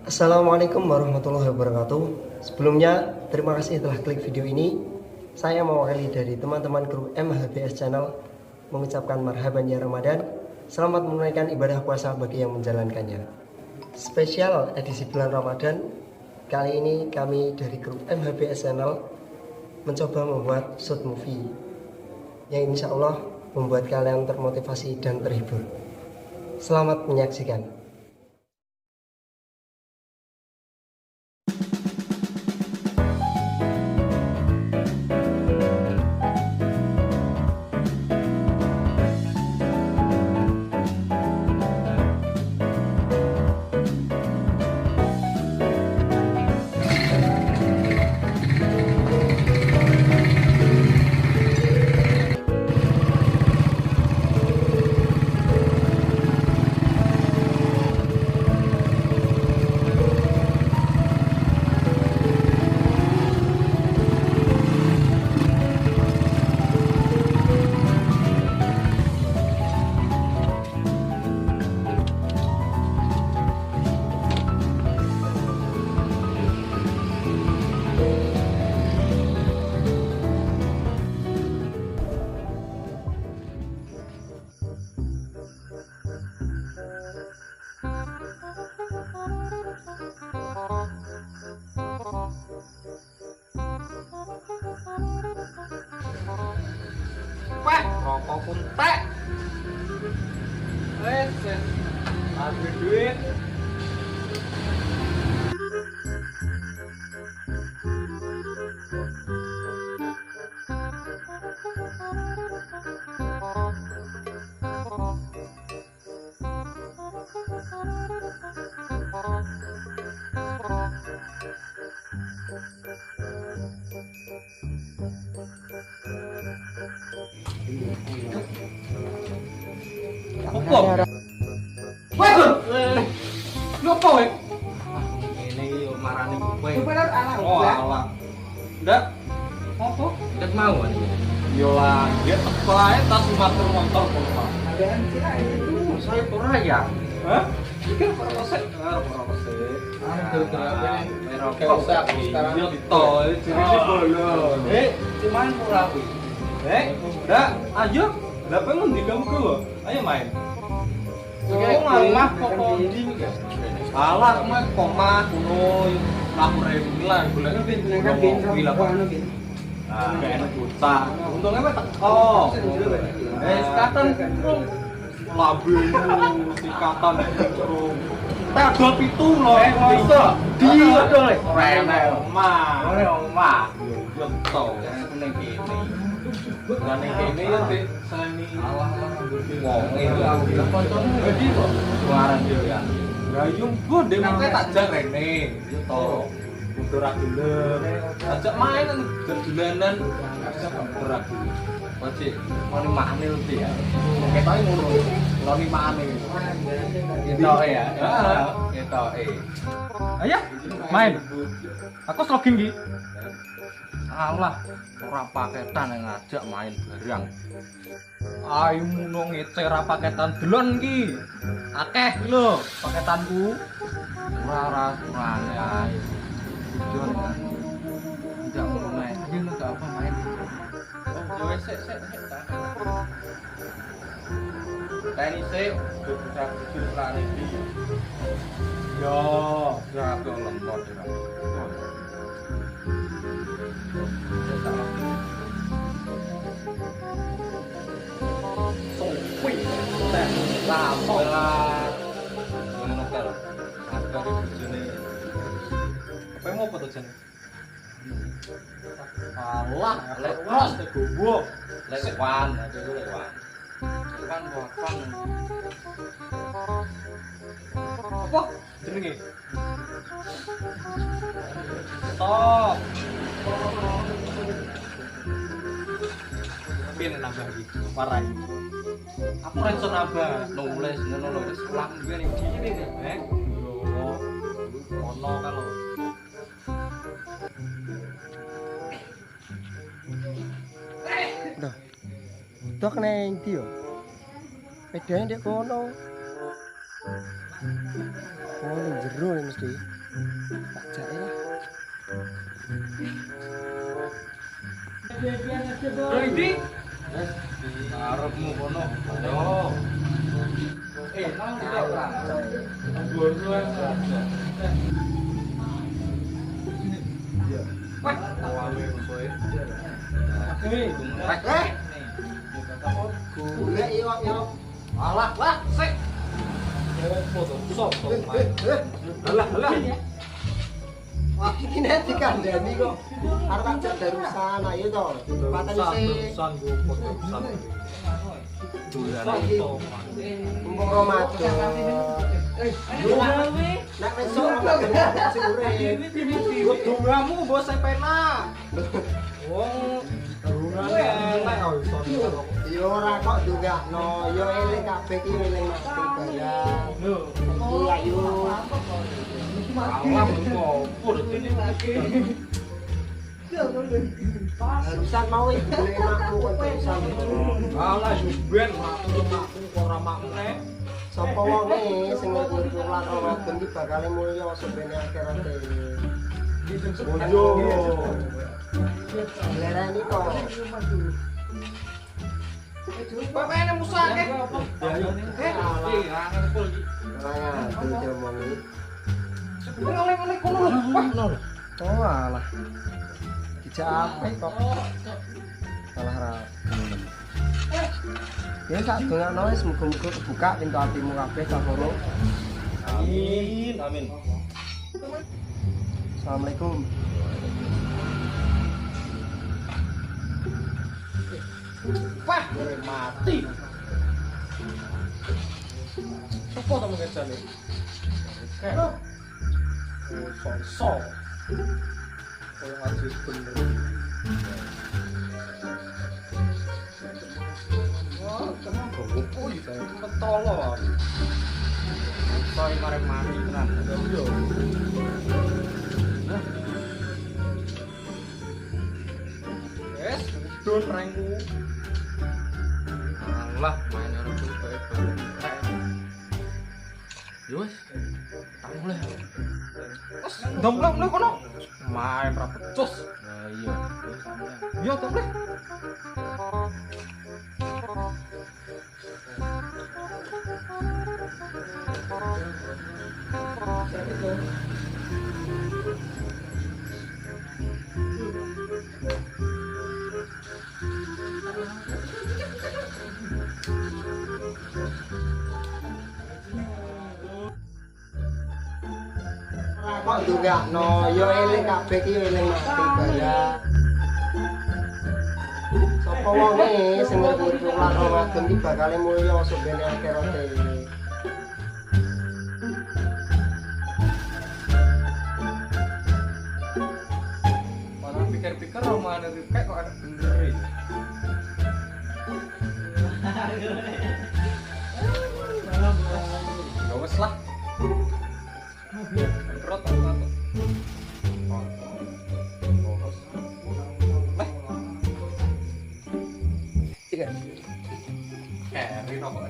Assalamualaikum warahmatullahi wabarakatuh. Sebelumnya, terima kasih telah klik video ini. Saya mewakili dari teman-teman kru MHBS Channel mengucapkan marhaban ya Ramadan. Selamat menunaikan ibadah puasa bagi yang menjalankannya. Spesial edisi bulan Ramadan, kali ini kami dari kru MHBS Channel mencoba membuat short movie yang insya Allah membuat kalian termotivasi dan terhibur. Selamat menyaksikan. Wah, rokok pun tak. Habis duit. Apa? Wah, ngopo weh? Ini yo marani kowe. Bener anak. Oh, alah. Ndak. Apa? Ndak mau ani. Yo lah, dia teko ae tas motor kok. Adaan sila itu. Saya ora ya. Hah? Iki ora resik. Ora resik. Merokok sekarang to, jenenge bolong. Cuman murah kuwi. Ndak, ayo. Lah pengen ndi kamu ku? Ayo main. Kok mah kok ndi ya? Alah, mah koma kuno lampu rembilan golek mobil apa? Ah, gak enak utang. Untungnya mah teko. Sekatan labemu sikatan tak ada pitu loh. Iso. Dia dong. Rene omah. Ora omah. Yo to. Ning kene. Lah ning kene yo Dik, seni. Wong iki koncone wedi kok. Suaran yo ya. Lah yo mbok ndek nang tak jang rene. Yo to. Kudu ra gelem. Ajak main dolanan. Kudu ra gelem. Wajib mau makane lebih ya. Ketoke ngono. Kalau makane. Ketoke ya. Heeh, ketoke. Ayo main. Aku login iki. Alah, ora paketan yang ngajak main barang. Ayo muno ngece ora paketan delon iki. Akeh lho paketanku. Ora kurang ae. Tujuan kan. Tidak ngono nek. Ayo lu gak apa main. Oh, yo sik tak. Tani sik, budak bujur lari iki. Yo, ya aku lempot ya. Sopi, teh, lapor lah. Ngono karo. Ada di bujune. Apa mau foto jen? Alah, lek was te gowo. Lek wan, aja lek wan. Wan bosan. Apa jenenge? Stop. Piye nambah iki? Warai. Aku ora iso nambah, nulis ngono lho wis ulang ngene iki, Yo. Ono kalau Dah. Tok neng ndi yo? Bedane ndek kono. Oh, ning jero mesti. Tak jake lah. Ready? Arepmu kono. Yo. Nang tidak lah. Dua-dua. Wah, awale kowe. Golek yo. Alah, lah, sik. Foto sok. Alah. Wah, iki nek dikandani kok. Arep ajak darusan ayo to. Pateni sik. Mumpung Ramadan. Nek besok Ramadan sing urip. Dungamu mbok sepena. Wong dungane elek kok iso. Yo ora kok ndongakno, yo eling kabeh iki eling mati barang. Lho, Iki ayo. alam opo rene iki. Darusan mau iki golek makmu kok darusan. Alah ben makmu ora makne. Sapa wonge sing ngerti lan Ramadan iki bakal mulya sebene akhirate. Yo. Lerani to. Pepene musake. Angel iki. Lah diomongi. Oleh-oleh kono lho. Wah, ngono. Oh alah. Dijapek kok. Salah ra. Ya sak dongakno wis muga-muga kebuka pintu atimu kabeh sak loro. Amin. Assalamualaikum. Wah, mati. Sopo to mengejane? Oh, sok. Kalau ngaji bener. Wah, kenapa opo iki? Ketolong. Soy mari-mari tenan. Yo. Yes, don rengku. Alah, main ora cukup bae. Yo wis. Tak mulai. Wes, ndom-ndom kono. Main ra pecus. Lah iya, wis mulai. Yo, tak mulai. Kok ndongakno, yo eling kabeh iki eling mati barang. Sapa wonge sing ngerti lan Ramadan iki bakal mulya sebene akhirate. Malah pikir-pikir romane Rifka kok ada bener ya. Ya wes lah. Berat apa? Tiga. Keri apa?